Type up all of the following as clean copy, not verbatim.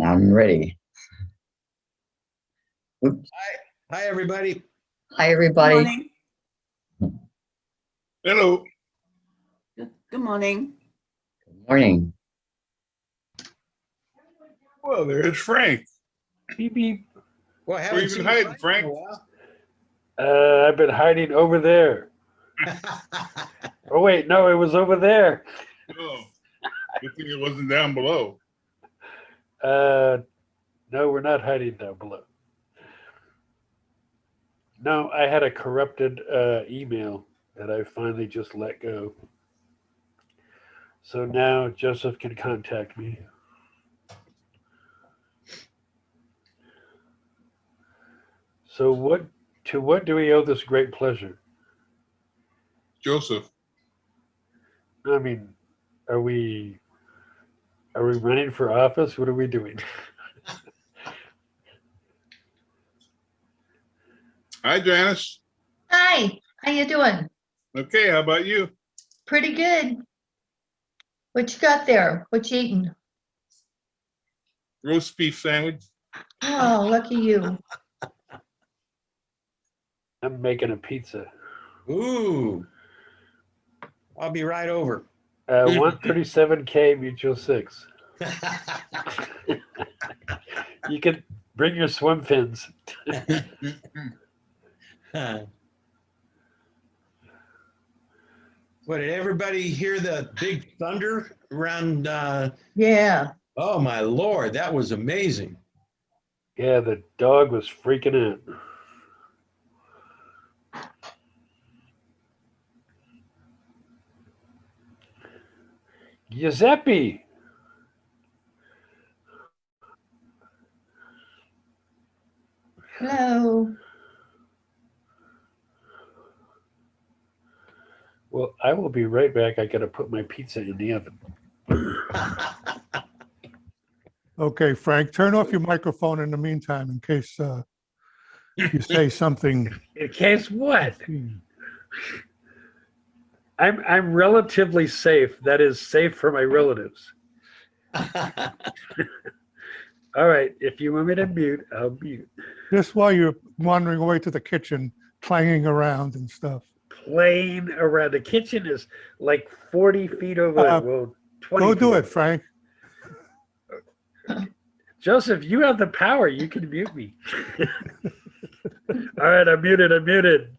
I'm ready. Oops. Hi, everybody. Hi, Good everybody. morning. Hello. Good morning. Good morning. Well, there's Frank. Beep, beep. Well, I Where haven't you seen been hiding, Frank in Frank? a I've been hiding over there. while. Oh, wait, no, it was over there. Oh, good thing it wasn't down below. No, we're not hiding down below. No, I had a corrupted email that I finally just let go. So now Joseph can contact me. So to what do we owe this great pleasure? Joseph. I mean, are we running for office? What are we doing? Hi, Janice. Hi, how you doing? Okay, how about you? Pretty good. What you got there? What you eating? Roast beef sandwich. Oh, lucky you. I'm making a pizza. Ooh, I'll be right over. 137K Mutual 6. You can bring your swim fins. What, did everybody hear the big thunder around? Yeah. Oh, my Lord, that was amazing. Yeah, the dog was freaking out. Giuseppe. Hello. Well, I will be right back. I got to put my pizza in the oven. Okay, Frank, turn off your microphone in the meantime in case you say something. In case what? I'm relatively safe. That is safe for my relatives. All right. If you want me to mute, I'll mute. Just while you're wandering away to the kitchen, clanging around and stuff. Playing around. The kitchen is like 40 feet over. Well, 20 Go feet do over. it, Frank. Joseph, you have the power. You can mute me. All right, I'm muted. I'm muted.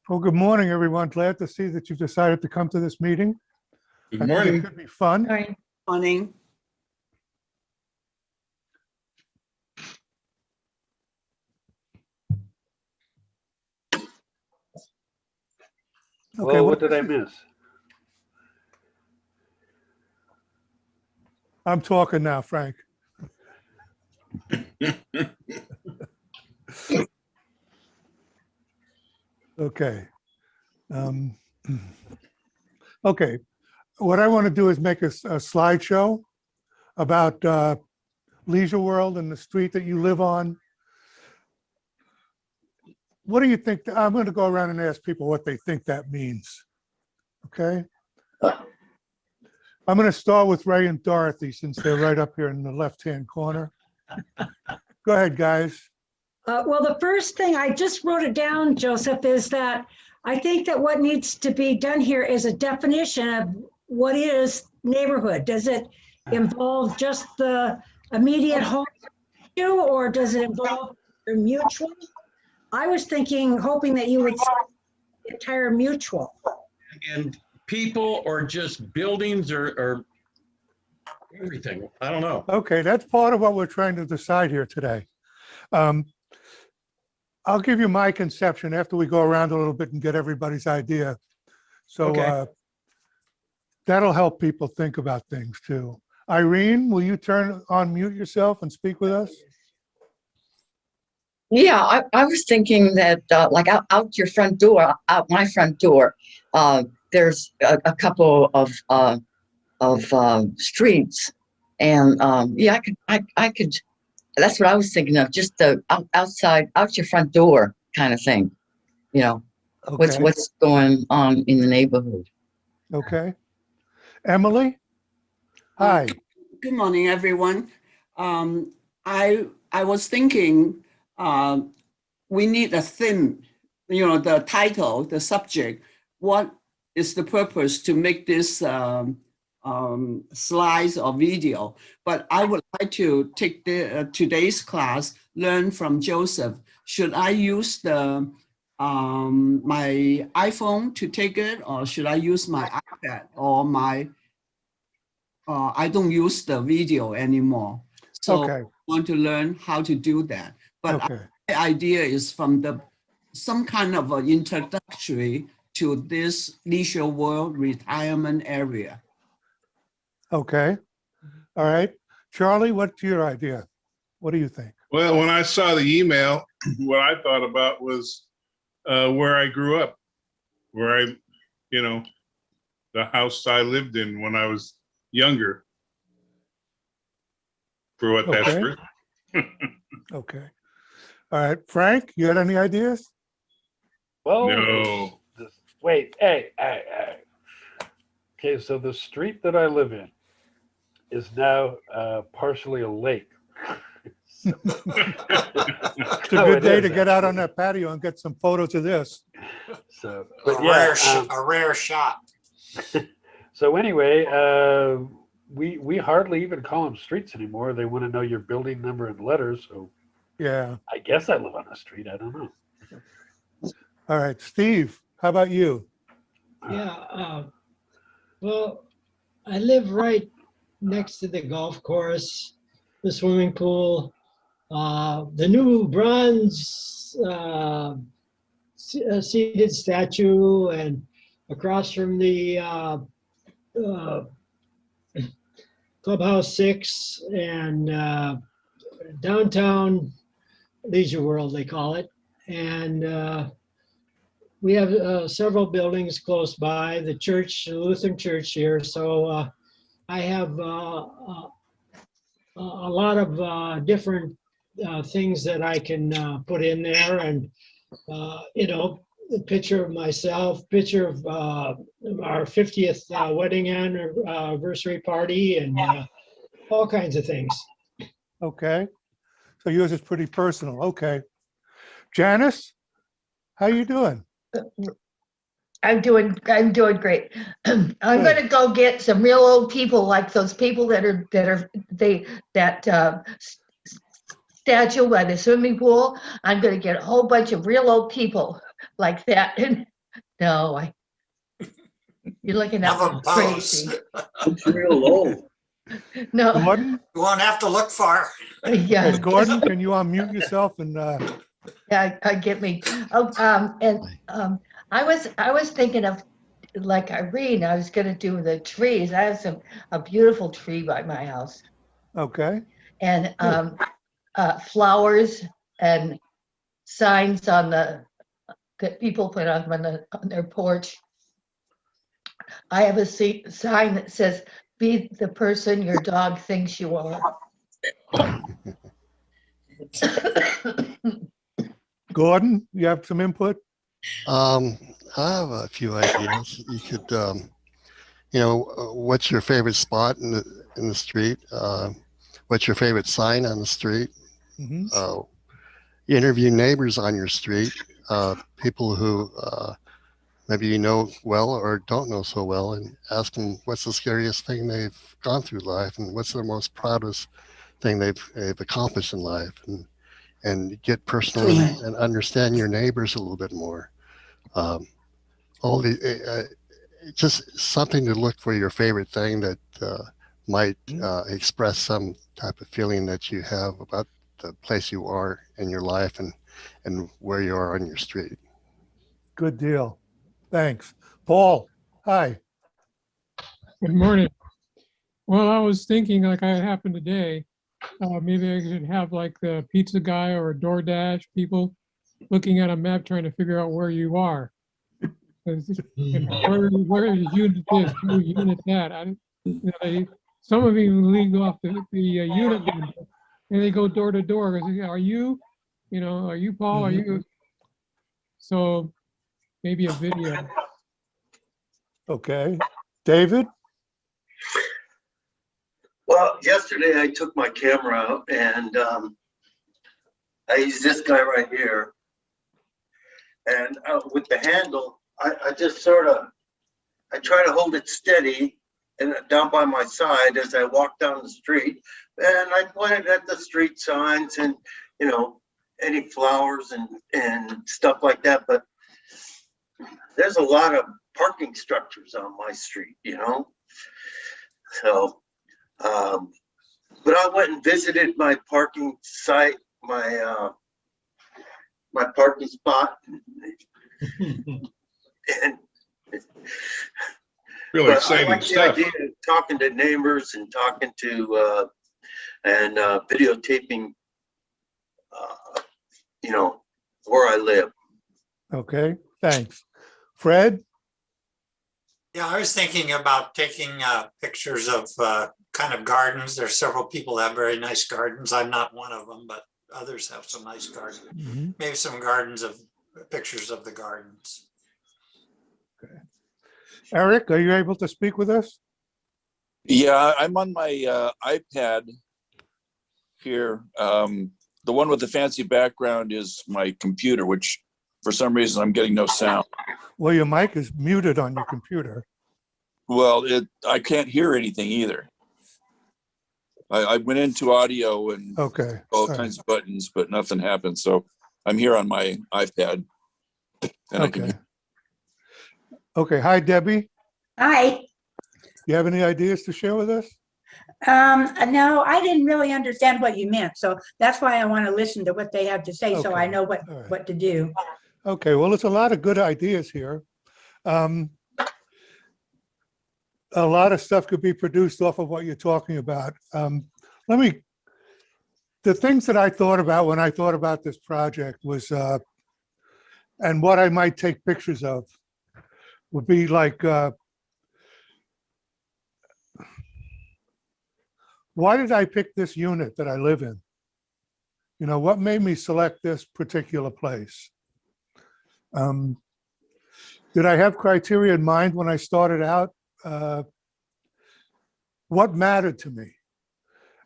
Well, good morning, everyone. Glad to see that you've decided to come to this meeting. Good I think it morning. could be fun. Sorry. Morning. Okay, Well, what did I miss? I'm talking now, Frank. Okay. Okay. What I want to do is make a slideshow about Leisure World and the street that you live on. What do you think? I'm going to go around and ask people what they think that means. Okay. I'm going to start with Ray and Dorothy since they're right up here in the left-hand corner. Go ahead, guys. Well, the first thing, I just wrote it down, Joseph, is that I think that what needs to be done here is a definition of what is neighborhood. Does it involve just the immediate home or does it involve the mutual? I was hoping that you would say the entire mutual. And people or just buildings or everything. I don't know. Okay, that's part of what we're trying to decide here today. I'll give you my conception after we go around a little bit and get everybody's idea. So Okay. that'll help people think about things too. Irene, will you turn on mute yourself and speak with us? Yeah, I was thinking that like out your front door, out my front door, there's a couple of streets, and yeah, I could. That's what I was thinking of, just the outside, out your front door kind of thing. You know, Okay, what's going on in the neighborhood. okay. Emily? Hi. Good morning, everyone. I was thinking we need a theme, the title, the subject. What is the purpose to make this slides or video? But I would like to take today's class, learn from Joseph. Should I use the my iPhone to take it, or should I use my iPad or my I don't use the video anymore. So Okay, I want to learn how to do that. But okay, my idea is from some kind of an introductory to this Leisure World retirement area. okay. All right. Charlie, what's your idea? What do you think? Well, when I saw the email, what I thought about was where I grew up, where the house I lived in when I was younger. For what that's Okay. worth. Okay. All right, Frank, you got any ideas? Well, No. wait, hey. Okay, so the street that I live in is now partially a lake. So- It's a No, good it day is, to get out on actually. that patio and get some photos of this. So, A but yeah, rare shot. so anyway, we hardly even call them streets anymore. They want to know your building number and letters. So Yeah. I guess I live on a street. I don't know. All right, Steve, how about you? Yeah, well, I live right next to the golf course, the swimming pool, the new bronze seated statue, and across from the Clubhouse 6 and downtown Leisure World, they call it. And we have several buildings close by, the church, the Lutheran church here. So I have a lot of different things that I can put in there, and a picture of myself, picture of our 50th wedding anniversary party, and all kinds of things. Okay. So yours is pretty personal. Okay. Janice, how you doing? I'm doing great. I'm gonna go get some real old people, like those people statue by the swimming pool. I'm gonna get a whole bunch of real old people like that. No, you're looking at Have me a pose. crazy. It's real low. No, Gordon? You won't have to look far. yeah. Hey, Gordon, can you unmute yourself and Yeah, get me. Oh, I was thinking of, like Irene, I was gonna do the trees. I have a beautiful tree by my house, okay. and flowers and signs on that people put on their porch. I have a sign that says, "Be the person your dog thinks you are." Gordon, you have some input? I have a few ideas. You could, what's your favorite spot in the street? What's your favorite sign on the street? Mhm. You interview neighbors on your street, people who maybe you know well or don't know so well, and ask them what's the scariest thing they've gone through life, and what's the most proudest thing they've accomplished in life, and get personal and understand your neighbors a little bit more. Just something to look for your favorite thing that might express some type of feeling that you have about the place you are in your life and where you are on your street. Good deal. Thanks. Paul, hi. Good morning. Well, I was thinking like I happened today, maybe I should have like the pizza guy or DoorDash people looking at a map trying to figure out where you are. 'Cause, you know, where is unit this, where is unit that? You know, some of them leave off the unit number and they go door to door. Are you, are you Paul? Are you? So maybe a video. Okay. David? Well, yesterday I took my camera out and I used this guy right here. And with the handle, I just I try to hold it steady and down by my side as I walk down the street. And I pointed at the street signs and, any flowers and stuff like that. But there's a lot of parking structures on my street, So, but I went and visited my parking site, my parking spot. And Really but I exciting like the stuff. idea of talking to neighbors and talking to and videotaping, where I live. Okay, thanks. Fred? Yeah, I was thinking about taking pictures of kind of gardens. There's several people that have very nice gardens. I'm not one of them, but others have some nice gardens. Mhm. Maybe some pictures of the gardens. Eric, are you able to speak with us? Yeah, I'm on my iPad here. The one with the fancy background is my computer, which for some reason I'm getting no sound. Well, your mic is muted on your computer. Well, I can't hear anything either. I went into audio and Okay. all kinds of buttons, but nothing happened. So I'm here on my iPad. And I can Okay. Okay, hi, Debbie. Hi. You have any ideas to share with us? No, I didn't really understand what you meant, so that's why I want to listen to what they have to say, so I Okay. know All right. what to do. Okay, well, it's a lot of good ideas here. A lot of stuff could be produced off of what you're talking about. The things that I thought about when I thought about this project was, and what I might take pictures of would be like, why did I pick this unit that I live in? What made me select this particular place? Did I have criteria in mind when I started out? What mattered to me?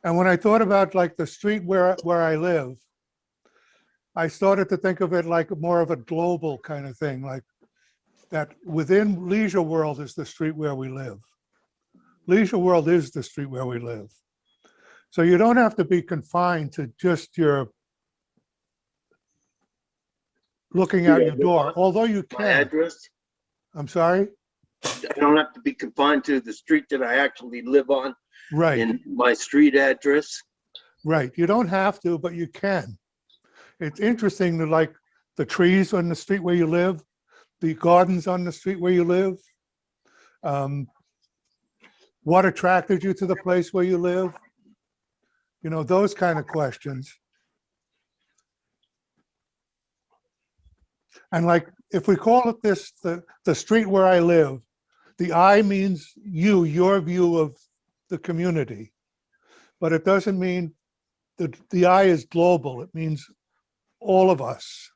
And when I thought about like the street where I live, I started to think of it like more of a global kind of thing, like that within Leisure World is the street where we live. Leisure World is the street where we live. So you don't have to be confined to just your looking out your door, although you My can. address. I'm sorry? I don't have to be confined to the street that I actually live on Right, in my street address. right. You don't have to, but you can. It's interesting to like the trees on the street where you live, the gardens on the street where you live. What attracted you to the place where you live? Those kind of questions. And like, if we call it this, the street where I live, the I means your view of the community. But it doesn't mean the I is global. It means all of us.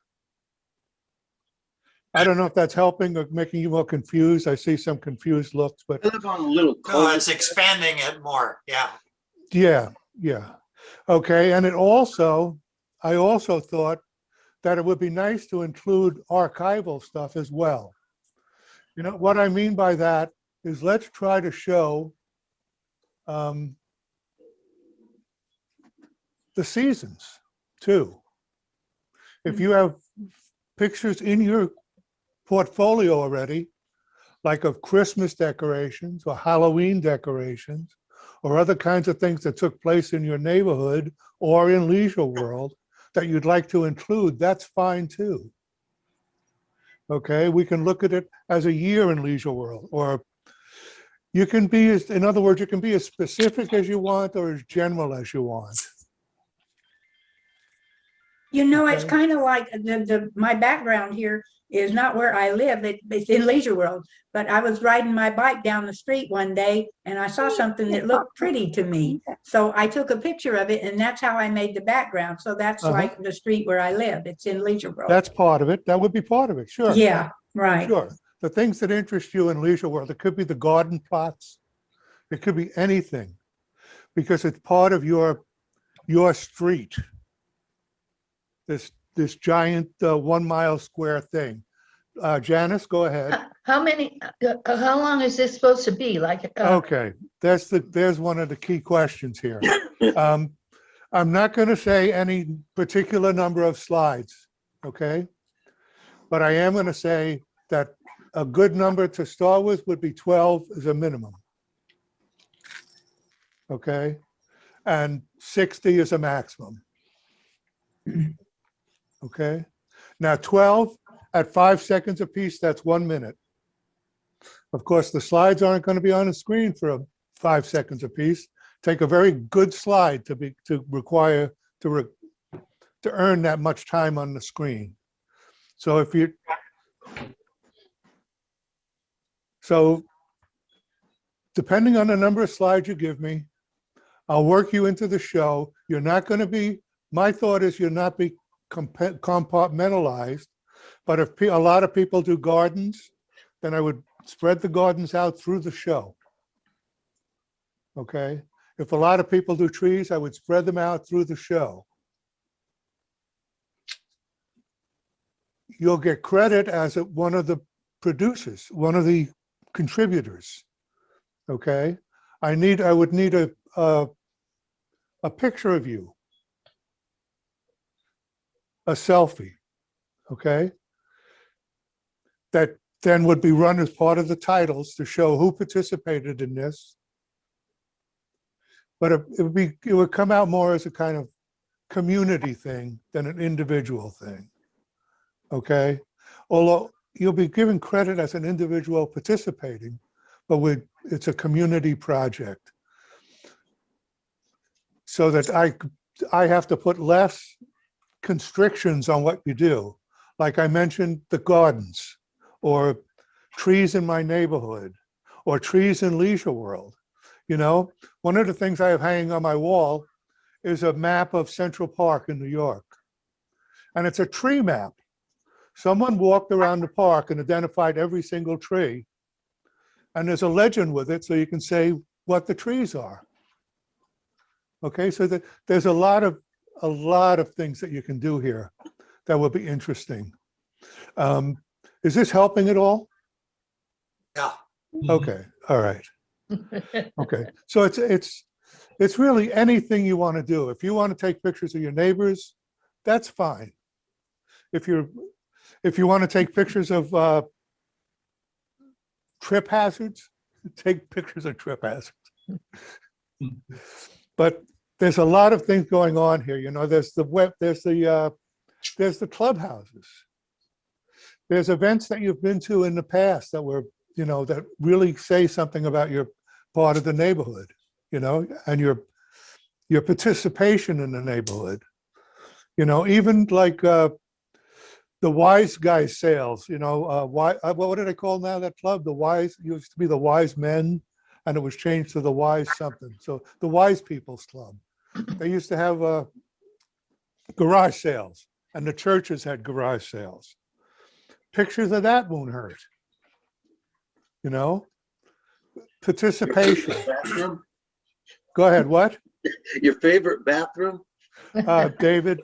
I don't know if that's helping or making you more confused. I see some confused looks, but I live on a little No, cul it's expanding it more. Yeah. yeah. Okay, and I also thought that it would be nice to include archival stuff as well. What I mean by that is let's try to show the seasons too. If you have pictures in your portfolio already, like of Christmas decorations or Halloween decorations, or other kinds of things that took place in your neighborhood or in Leisure World that you'd like to include, that's fine too. Okay, we can look at it as a year in Leisure World, or You can be, in other words, you can be as specific as you want or as general as you want. You know, it's Okay. kind of like my background here is not where I live. It's in Leisure World. But I was riding my bike down the street one day and I saw something that looked pretty to me. So I took a picture of it and that's how I made the background. So that's like the street where I live. It's in Leisure World. That's part of it. That would be part of it, sure. Yeah, right. Sure. The things that interest you in Leisure World, it could be the garden plots. It could be anything because it's part of your street. This giant 1 mile square thing. Janice, go ahead. How many, how long is this supposed to be? Like, Okay, there's one of the key questions here. I'm not going to say any particular number of slides, okay? But I am going to say that a good number to start with would be 12 as a minimum. Okay? And 60 is a maximum. Okay? Now 12 at 5 seconds apiece, that's 1 minute. Of course, the slides aren't going to be on the screen for 5 seconds apiece. Take a very good slide to earn that much time on the screen. So depending on the number of slides you give me, I'll work you into the show. You're not going to be, my thought is you'll not be compartmentalized, but if a lot of people do gardens, then I would spread the gardens out through the show. Okay? If a lot of people do trees, I would spread them out through the show. You'll get credit as one of the producers, one of the contributors. Okay? I would need a picture of you, a selfie, okay? That then would be run as part of the titles to show who participated in this. But it would come out more as a kind of community thing than an individual thing, okay? Although you'll be given credit as an individual participating, but it's a community project. So that I have to put less constrictions on what you do. Like I mentioned, the gardens, or trees in my neighborhood, or trees in Leisure World. You know, one of the things I have hanging on my wall is a map of Central Park in New York. And it's a tree map. Someone walked around the park and identified every single tree. And there's a legend with it, so you can say what the trees are. Okay, so there's a lot of things that you can do here that will be interesting. Is this helping at all? Yeah. Okay, all right. Okay, so it's really anything you want to do. If you want to take pictures of your neighbors, that's fine. If you want to take pictures of trip hazards, take pictures of trip hazards. But there's a lot of things going on here. You know, there's the web, there's the clubhouses. There's events that you've been to in the past that were, you know, that really say something about your part of the neighborhood, you know, and your participation in the neighborhood. You know, even like the Wise Guys sales, you know, what did I call now that club? The Wise, used to be the Wise Men, and it was changed to the Wise something. So the Wise People's Club. They used to have garage sales, and the churches had garage sales. Pictures of that won't hurt. You know, participation. Bathroom? Go ahead, what? Your favorite bathroom? David,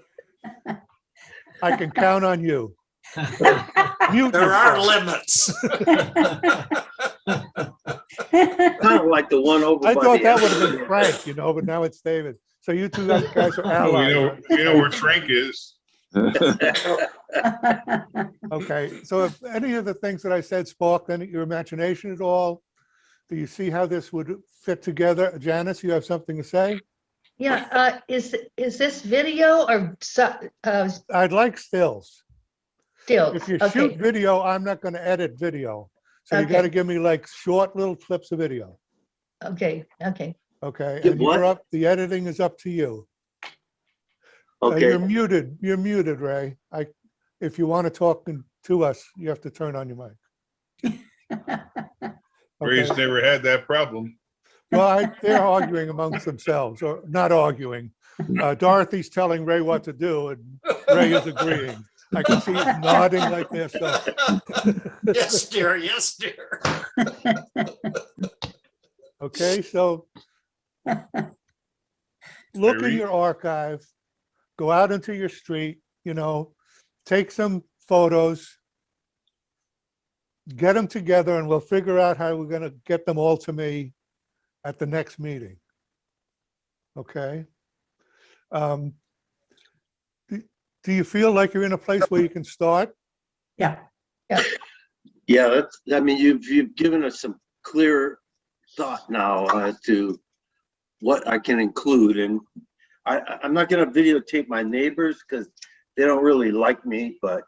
I can count on you. Mute There are yourself. limits. Kind of like the one over I by thought the that would have been Frank, you know, but now it's David. So you two guys are Oh, allies. we know where Frank is. Okay, so if any of the things that I said sparked your imagination at all, do you see how this would fit together? Janice, you have something to say? yeah, is this video or I'd like stills. still? If you Okay, shoot video, I'm not going to edit video. So you Okay. got to give me like short little clips of video. Okay, okay. Okay, Get and you're what? up, the editing is up to you. Okay. You're muted, Ray. If you want to talk to us, you have to turn on your mic. Ray's Okay, never had that problem. well, they're arguing amongst themselves, or not arguing. Dorothy's telling Ray what to do, and Ray is agreeing. I can see he's nodding like this, so. Yes, dear. Yes, dear. Okay, so look in Irene? your archive, go out into your street, take some photos, get them together, and we'll figure out how we're going to get them all to me at the next meeting. Okay? Do you feel like you're in a place where you can start? Yeah. Yeah, I mean, you've given us some clear thought now as to what I can include, and I'm not going to videotape my neighbors because they don't really like me, but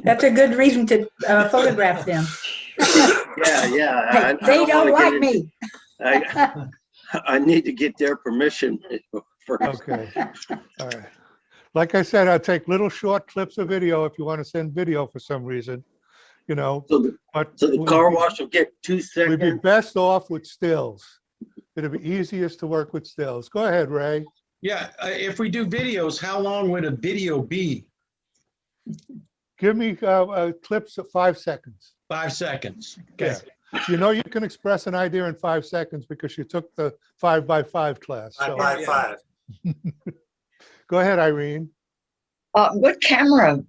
That's a good reason to photograph them. yeah. They don't wanna like get into- me. I need to get their permission first. Okay, all right. Like I said, I'll take little short clips of video if you want to send video for some reason, So but the car wash will get 2 we'd be seconds. best off with stills. It'd be easiest to work with stills. Go ahead, Ray. Yeah, if we do videos, how long would a video be? Give me clips of 5 seconds. 5 seconds. Okay. Yeah. You can express an idea in 5 seconds because you took the 5x5 class. So 5x5. go ahead, Irene. What camera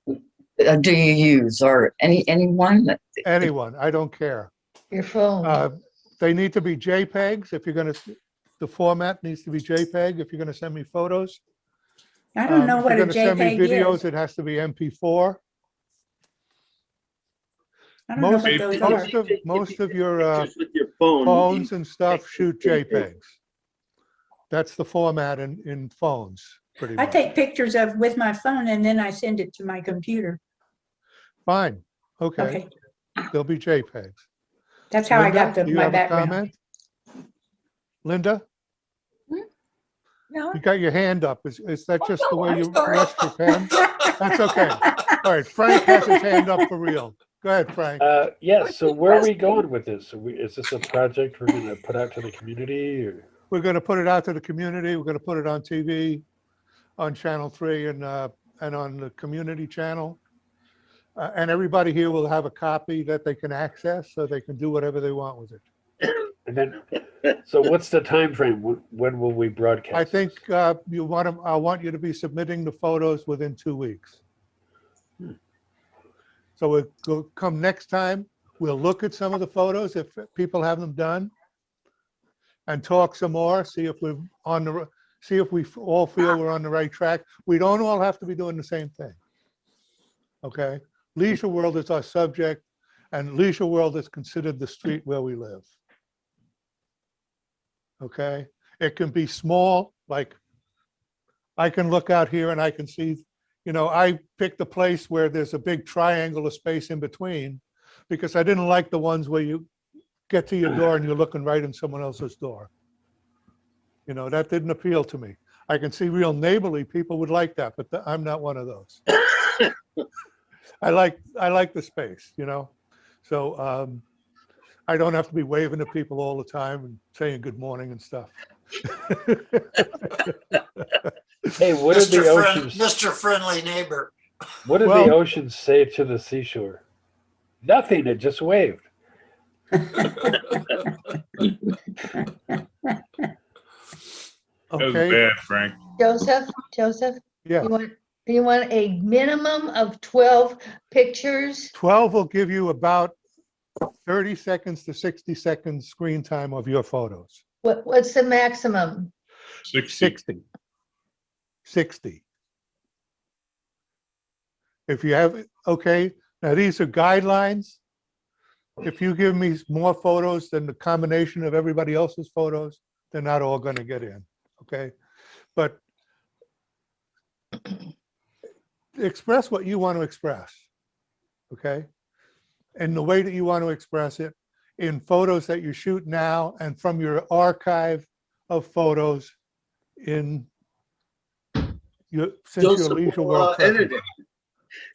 do you use, or anyone? Anyone, I don't care. Your phone. They need to be JPEGs. If you're going to, the format needs to be JPEG. If you're going to send me photos. I don't know If what you're a going to send me JPEG videos, is. it has to be MP4. I don't know what those are. Most of your Just with your phone. phones and stuff shoot JPEGs. That's the format in phones, pretty I much. take pictures with my phone and then I send it to my computer. Fine, okay. Okay, They'll be JPEGs. that's how I got Linda, do you my have a background. comment? Linda, No, you got your hand up. Is that just the no, way I'm you sorry. rushed your pen? That's okay. All right, Frank has his hand up for real. Go ahead, Frank. Yeah, so where are we going with this? Is this a project we're going to put out to the community? Or? We're going to put it out to the community. We're going to put it on TV, on Channel 3 and on the community channel. And everybody here will have a copy that they can access so they can do whatever they want with it. And then, so what's the time frame? When will we broadcast? I think I want you to be submitting the photos within 2 weeks. So we'll come next time. We'll look at some of the photos if people have them done, and talk some more. See if we all feel we're on the right track. We don't all have to be doing the same thing. Okay, Leisure World is our subject, and Leisure World is considered the street where we live. Okay, it can be small, like I can look out here and I can see, I picked a place where there's a big triangle of space in between because I didn't like the ones where you get to your door and you're looking right in someone else's door. That didn't appeal to me. I can see real neighborly people would like that, but I'm not one of those. I like the space, So I don't have to be waving to people all the time and saying good morning and stuff. Hey, what did the oceans? Mr. Friendly Neighbor. What did the oceans say to the seashore? Nothing. It just waved. That was Okay. bad, Frank. Joseph, Yeah. you want a minimum of 12 pictures? 12 will give you about 30 seconds to 60 seconds screen time of your photos. What's the maximum? 60. If you have, okay, now these are guidelines. If you give me more photos than the combination of everybody else's photos, they're not all going to get in, okay? But express what you want to express, okay? And the way that you want to express it in photos that you shoot now and from your archive of photos in since your Joseph Leisure will, World presence.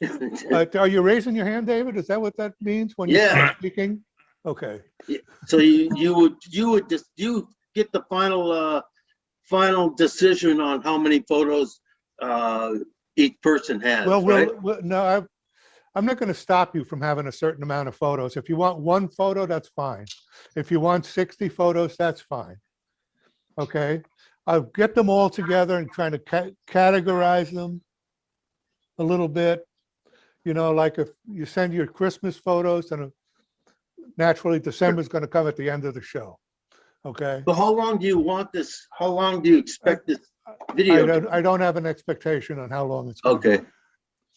edit it. Are you raising your hand, David? Is that what that means when you Yeah. start speaking? Okay. So you would just, you get the final decision on how many photos each person has, Well, right? no, I'm not going to stop you from having a certain amount of photos. If you want one photo, that's fine. If you want 60 photos, that's fine. Okay. I'll get them all together and try to categorize them a little bit. You know, like if you send your Christmas photos, and naturally December's going to come at the end of the show. Okay. So how long do you want this? How long do you expect this video? I don't have an expectation on how long it's going to Okay. be.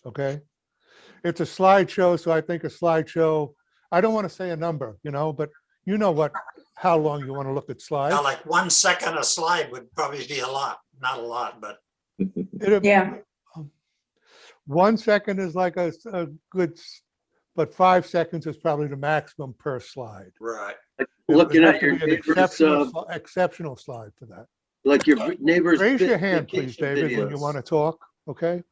Okay. It's a slideshow, so I think a slideshow, I don't want to say a number, you know, but you know how long you want to look at slides. Now, like 1 second a slide would probably be a lot, not a lot, but. Yeah. 1 second is like a good, but 5 seconds is probably the maximum per slide. Right. Looking It at would your have to be an neighbor's, exceptional slide for that. like your neighbor's. Raise your hand, please, vacation David, when you videos. want to talk, okay?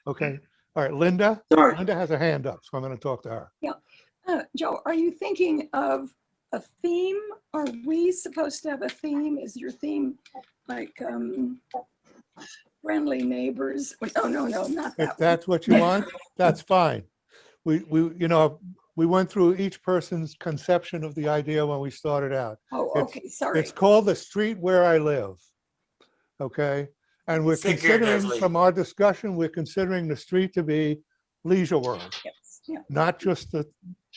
Okay, all right, Linda? Sorry. Linda has a hand up, so I'm going to talk to her. Joe, are you thinking of a theme? Are we supposed to have a theme? Is your theme like friendly neighbors? Oh, no, not If that one. that's what you want, that's fine. We went through each person's conception of the idea when we started out. Oh, It's- okay, sorry. It's called The Street Where I Live. Okay? And we're considering, Figuratively. from our discussion, we're considering the street to be Leisure World, Yes, yeah. not just the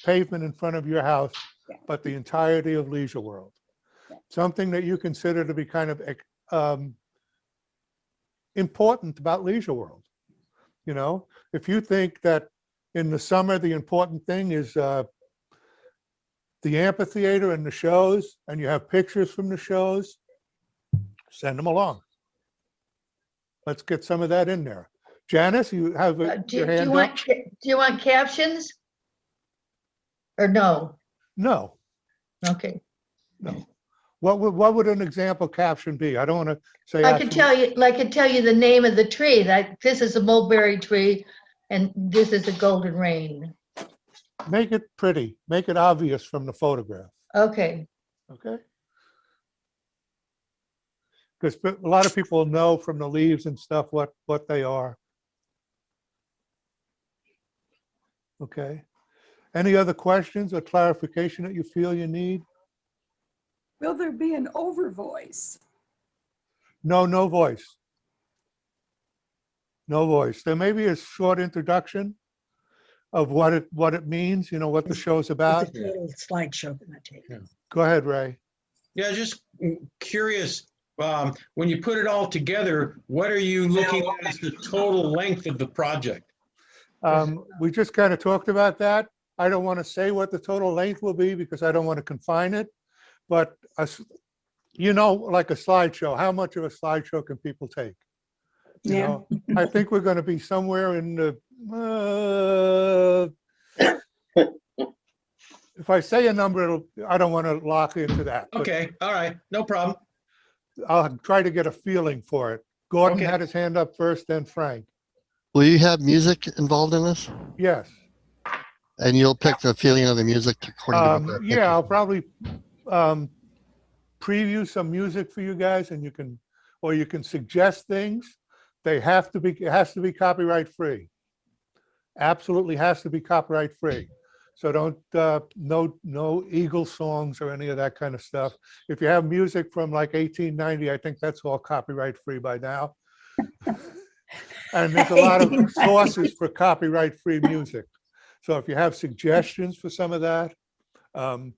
pavement in front of your house, Yeah. but the entirety of Leisure World. Yeah. Something that you consider to be kind of important about Leisure World. You know, if you think that in the summer, the important thing is the amphitheater and the shows, and you have pictures from the shows, send them along. Let's get some of that in there. Janice, you have your hand up? Do you want captions? Or no? No, Okay. no. What would an example caption be? I don't want to say. I can tell you the name of the tree, that this is a mulberry tree and this is a golden rain. Make it pretty, make it obvious from the photograph, Okay. okay? Because a lot of people know from the leaves and stuff what they are. Okay. Any other questions or clarification that you feel you need? Will there be an over voice? No, no voice. No voice. There may be a short introduction of what it means, you know, what the show's about. It's a little slideshow that I take. Go ahead, Ray. Yeah, just curious, when you put it all together, what are you looking at as the total length of the project? We just kind of talked about that. I don't want to say what the total length will be because I don't want to confine it. But, you know, like a slideshow, how much of a slideshow can people take? You Yeah. know, I think we're going to be somewhere in the, if I say a number, I don't want to lock into that. but Okay, all right, no problem. I'll try to get a feeling for it. Gordon Okay. had his hand up first, then Frank. Will you have music involved in this? Yes. And you'll pick the feeling of the music according to what that Yeah, I'll probably preview some music for you guys, and you can suggest things. It has to be copyright free. Absolutely has to be copyright free. So don't, no Eagle songs or any of that kind of stuff. If you have music from like 1890, I think that's all copyright free by now. And there's a lot of sources for copyright free music. So if you have suggestions for some of that, I'm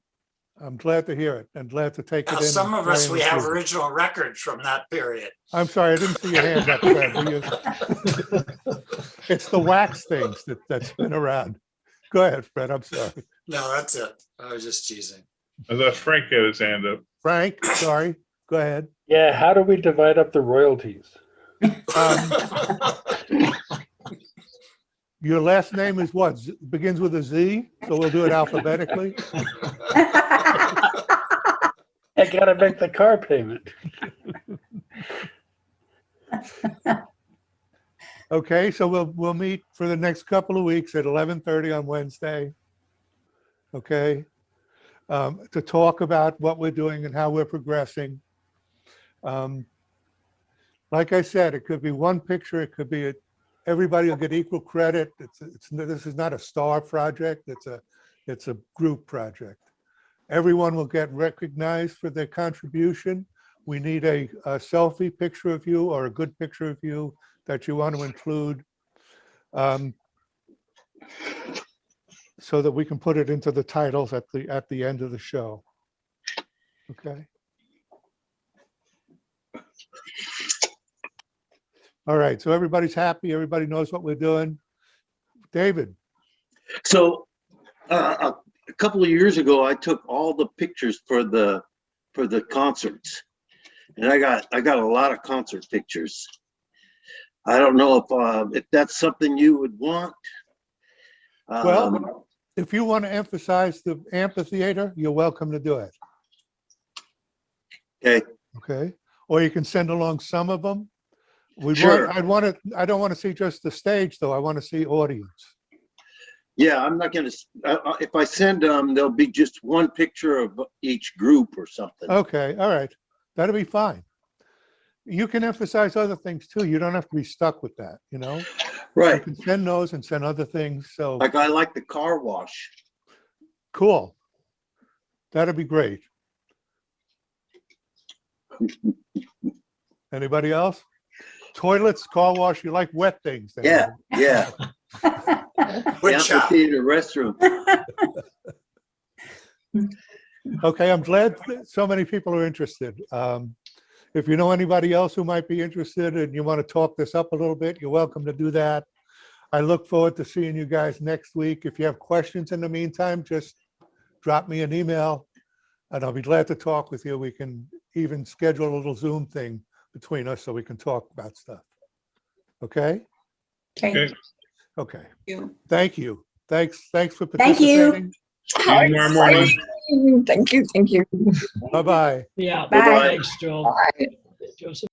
glad to hear it and glad to take it Now, in. some and of play us, in we the have future. original records from that period. I'm sorry, I didn't see your hand up, Fred. Were you- It's the wax things that's been around. Go ahead, Fred, I'm sorry. No, that's it. I was just teasing. I thought Frank had his hand up. Frank, sorry, go ahead. Yeah, how do we divide up the royalties? Your last name is what? Begins with a Z, so we'll do it alphabetically. I gotta make the car payment. Okay, so we'll meet for the next couple of weeks at 11:30 on Wednesday. Okay, to talk about what we're doing and how we're progressing. Like I said, it could be one picture, it could be everybody will get equal credit. This is not a star project. It's a group project. Everyone will get recognized for their contribution. We need a selfie picture of you or a good picture of you that you want to include, so that we can put it into the titles at the end of the show. Okay. All right, so everybody's happy. Everybody knows what we're doing. David. So a couple of years ago, I took all the pictures for the concerts, and I got a lot of concert pictures. I don't know if that's something you would want. Well, if you want to emphasize the amphitheater, you're welcome to do it. Okay. Okay. Or you can send along some of them. Sure. I don't want to see just the stage, though. I want to see audience. Yeah, I'm not gonna. If I send them, there'll be just one picture of each group or something. Okay. All right. That'll be fine. You can emphasize other things too. You don't have to be stuck with that, you know? Right. You can send those and send other things. So Like I like the car wash. cool. That'd be great. Anybody else? Toilets, car wash, you like wet things. then, Yeah, David. yeah. Wood shop. Amphitheater restroom. Okay, I'm glad that so many people are interested. If you know anybody else who might be interested and you want to talk this up a little bit, you're welcome to do that. I look forward to seeing you guys next week. If you have questions in the meantime, just drop me an email and I'll be glad to talk with you. We can even schedule a little Zoom thing between us so we can talk about stuff. Okay? Okay. Okay. You. Thank you. Thanks for Thank you. participating. See you tomorrow morning. Thank you. Bye-bye. Yeah. Bye. Thanks, Joel. Bye. Joseph.